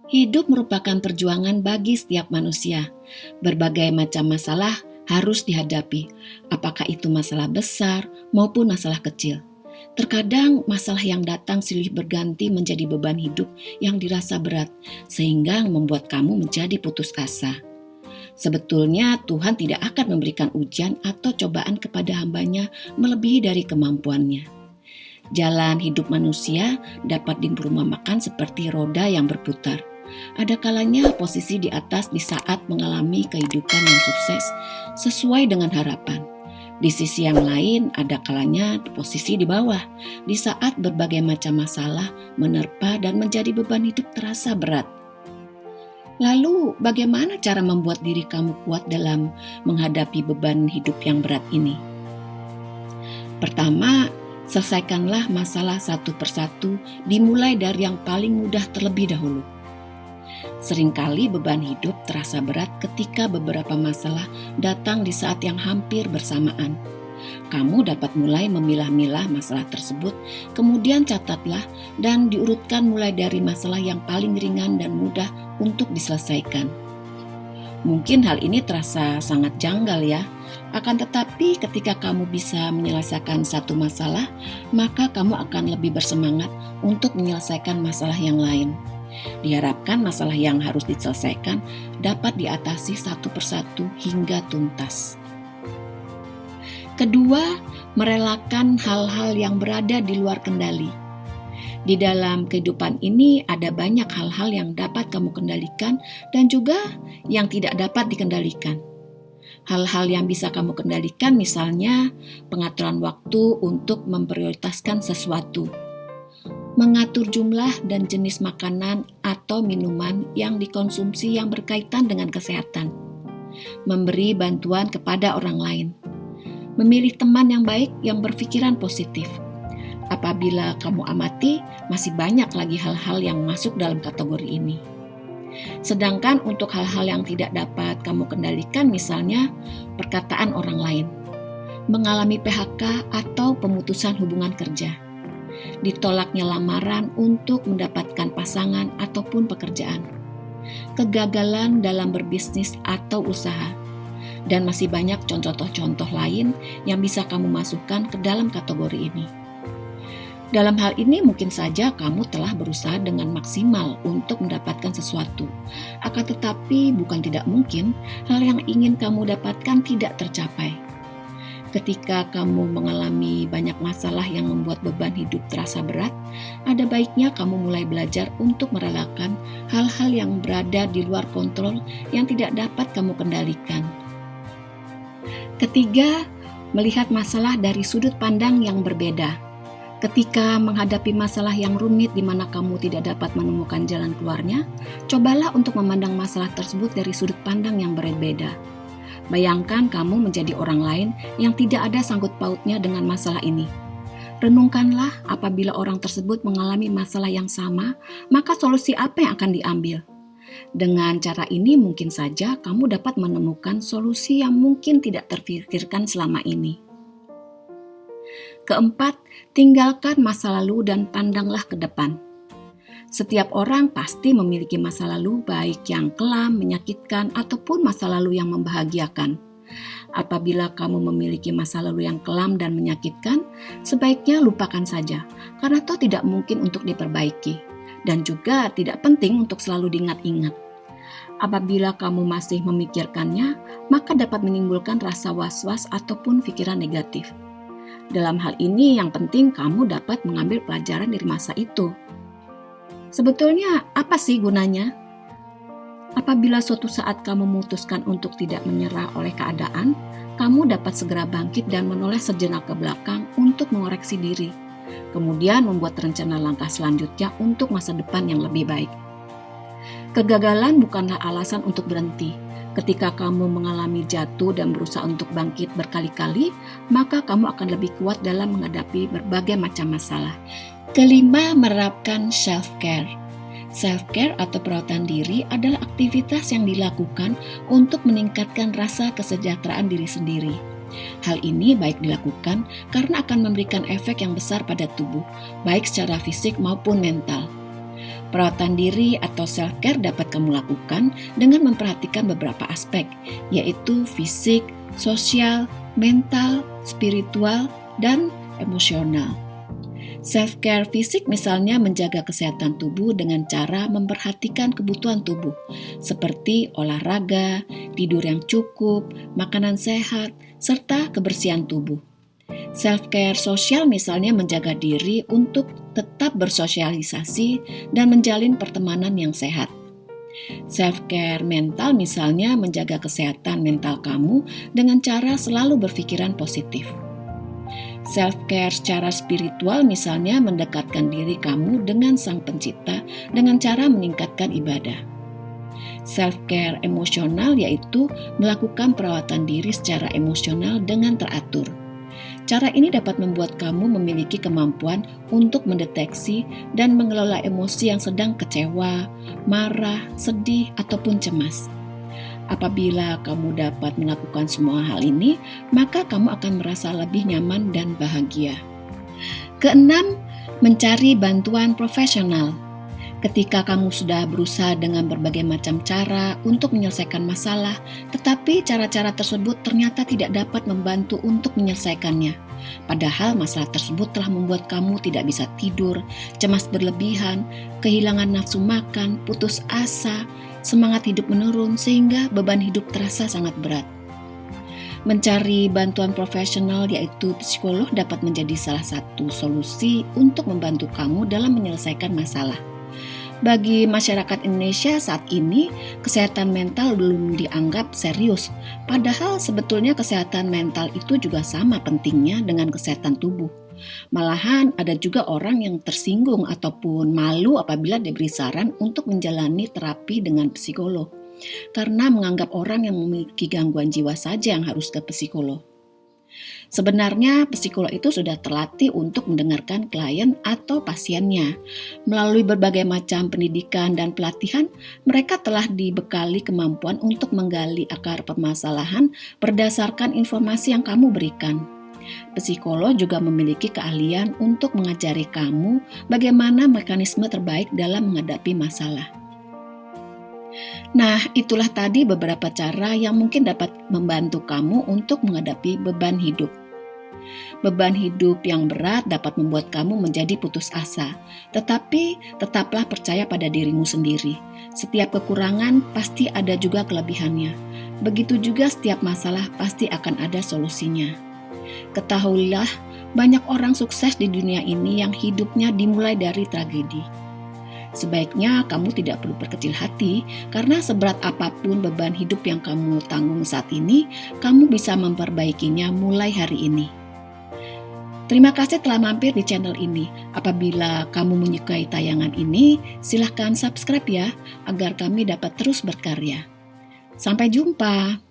Hidup merupakan perjuangan bagi setiap manusia. Berbagai macam masalah harus dihadapi, apakah itu masalah besar maupun masalah kecil. Terkadang masalah yang datang silih berganti menjadi beban hidup yang dirasa berat, sehingga membuat kamu menjadi putus asa. Sebetulnya Tuhan tidak akan memberikan ujian atau cobaan kepada hamba-Nya melebihi dari kemampuannya. Jalan hidup manusia dapat diperumpamakan seperti roda yang berputar. Ada kalanya posisi di atas di saat mengalami kehidupan yang sukses sesuai dengan harapan. Di sisi yang lain ada kalanya posisi di bawah di saat berbagai macam masalah menerpa dan menjadi beban hidup terasa berat. Lalu bagaimana cara membuat diri kamu kuat dalam menghadapi beban hidup yang berat ini? Pertama, selesaikanlah masalah satu persatu, dimulai dari yang paling mudah terlebih dahulu. Seringkali beban hidup terasa berat ketika beberapa masalah datang di saat yang hampir bersamaan. Kamu dapat mulai memilah-milah masalah tersebut, kemudian catatlah dan diurutkan mulai dari masalah yang paling ringan dan mudah untuk diselesaikan. Mungkin hal ini terasa sangat janggal ya, akan tetapi ketika kamu bisa menyelesaikan satu masalah, maka kamu akan lebih bersemangat untuk menyelesaikan masalah yang lain. Diharapkan masalah yang harus diselesaikan dapat diatasi satu persatu hingga tuntas. Kedua, merelakan hal-hal yang berada di luar kendali. Di dalam kehidupan ini ada banyak hal-hal yang dapat kamu kendalikan dan juga yang tidak dapat dikendalikan. Hal-hal yang bisa kamu kendalikan misalnya pengaturan waktu untuk memprioritaskan sesuatu, mengatur jumlah dan jenis makanan atau minuman yang dikonsumsi yang berkaitan dengan kesehatan, memberi bantuan kepada orang lain, memilih teman yang baik yang berpikiran positif. Apabila kamu amati, masih banyak lagi hal-hal yang masuk dalam kategori ini. Sedangkan untuk hal-hal yang tidak dapat kamu kendalikan, misalnya perkataan orang lain, mengalami PHK atau pemutusan hubungan kerja, ditolaknya lamaran untuk mendapatkan pasangan ataupun pekerjaan, kegagalan dalam berbisnis atau usaha, dan masih banyak contoh-contoh lain yang bisa kamu masukkan ke dalam kategori ini. Dalam hal ini mungkin saja kamu telah berusaha dengan maksimal untuk mendapatkan sesuatu. Akan tetapi bukan tidak mungkin hal yang ingin kamu dapatkan tidak tercapai. Ketika kamu mengalami banyak masalah yang membuat beban hidup terasa berat, ada baiknya kamu mulai belajar untuk merelakan hal-hal yang berada di luar kontrol yang tidak dapat kamu kendalikan. Ketiga, melihat masalah dari sudut pandang yang berbeda. Ketika menghadapi masalah yang rumit di mana kamu tidak dapat menemukan jalan keluarnya, cobalah untuk memandang masalah tersebut dari sudut pandang yang berbeda. Bayangkan kamu menjadi orang lain yang tidak ada sangkut pautnya dengan masalah ini. Renungkanlah apabila orang tersebut mengalami masalah yang sama, maka solusi apa yang akan diambil? Dengan cara ini mungkin saja kamu dapat menemukan solusi yang mungkin tidak terpikirkan selama ini. Keempat, tinggalkan masa lalu dan pandanglah ke depan. Setiap orang pasti memiliki masa lalu baik yang kelam, menyakitkan, ataupun masa lalu yang membahagiakan. Apabila kamu memiliki masa lalu yang kelam dan menyakitkan, sebaiknya lupakan saja, karena toh tidak mungkin untuk diperbaiki, dan juga tidak penting untuk selalu diingat-ingat. Apabila kamu masih memikirkannya, maka dapat menimbulkan rasa was-was ataupun pikiran negatif. Dalam hal ini yang penting kamu dapat mengambil pelajaran dari masa itu. Sebetulnya apa sih gunanya? Apabila suatu saat kamu memutuskan untuk tidak menyerah oleh keadaan, kamu dapat segera bangkit dan menoleh sejenak ke belakang untuk mengoreksi diri. Kemudian membuat rencana langkah selanjutnya untuk masa depan yang lebih baik. Kegagalan bukanlah alasan untuk berhenti. Ketika kamu mengalami jatuh dan berusaha untuk bangkit berkali-kali, maka kamu akan lebih kuat dalam menghadapi berbagai macam masalah. Kelima, menerapkan self-care. Self-care atau perawatan diri adalah aktivitas yang dilakukan untuk meningkatkan rasa kesejahteraan diri sendiri. Hal ini baik dilakukan karena akan memberikan efek yang besar pada tubuh, baik secara fisik maupun mental. Perawatan diri atau self-care dapat kamu lakukan dengan memperhatikan beberapa aspek, yaitu fisik, sosial, mental, spiritual, dan emosional. Self-care fisik misalnya menjaga kesehatan tubuh dengan cara memperhatikan kebutuhan tubuh, seperti olahraga, tidur yang cukup, makanan sehat, serta kebersihan tubuh. Self-care sosial misalnya menjaga diri untuk tetap bersosialisasi dan menjalin pertemanan yang sehat. Self-care mental misalnya menjaga kesehatan mental kamu dengan cara selalu berpikiran positif. Self-care secara spiritual misalnya mendekatkan diri kamu dengan Sang Pencipta dengan cara meningkatkan ibadah. Self-care emosional yaitu melakukan perawatan diri secara emosional dengan teratur. Cara ini dapat membuat kamu memiliki kemampuan untuk mendeteksi dan mengelola emosi yang sedang kecewa, marah, sedih, ataupun cemas. Apabila kamu dapat melakukan semua hal ini, maka kamu akan merasa lebih nyaman dan bahagia. Keenam, mencari bantuan profesional. Ketika kamu sudah berusaha dengan berbagai macam cara untuk menyelesaikan masalah, tetapi cara-cara tersebut ternyata tidak dapat membantu untuk menyelesaikannya. Padahal masalah tersebut telah membuat kamu tidak bisa tidur, cemas berlebihan, kehilangan nafsu makan, putus asa, semangat hidup menurun, sehingga beban hidup terasa sangat berat. Mencari bantuan profesional yaitu psikolog dapat menjadi salah satu solusi untuk membantu kamu dalam menyelesaikan masalah. Bagi masyarakat Indonesia saat ini, kesehatan mental belum dianggap serius. Padahal sebetulnya kesehatan mental itu juga sama pentingnya dengan kesehatan tubuh. Malahan ada juga orang yang tersinggung ataupun malu apabila diberi saran untuk menjalani terapi dengan psikolog. Karena menganggap orang yang memiliki gangguan jiwa saja yang harus ke psikolog. Sebenarnya psikolog itu sudah terlatih untuk mendengarkan klien atau pasiennya. Melalui berbagai macam pendidikan dan pelatihan, mereka telah dibekali kemampuan untuk menggali akar permasalahan berdasarkan informasi yang kamu berikan. Psikolog juga memiliki keahlian untuk mengajari kamu bagaimana mekanisme terbaik dalam menghadapi masalah. Nah, itulah tadi beberapa cara yang mungkin dapat membantu kamu untuk menghadapi beban hidup. Beban hidup yang berat dapat membuat kamu menjadi putus asa, tetapi tetaplah percaya pada dirimu sendiri. Setiap kekurangan pasti ada juga kelebihannya. Begitu juga setiap masalah pasti akan ada solusinya. Ketahuilah, banyak orang sukses di dunia ini yang hidupnya dimulai dari tragedi. Sebaiknya kamu tidak perlu berkecil hati, karena seberat apapun beban hidup yang kamu tanggung saat ini, kamu bisa memperbaikinya mulai hari ini. Terima kasih telah mampir di channel ini. Apabila kamu menyukai tayangan ini, silahkan subscribe ya, agar kami dapat terus berkarya. Sampai jumpa.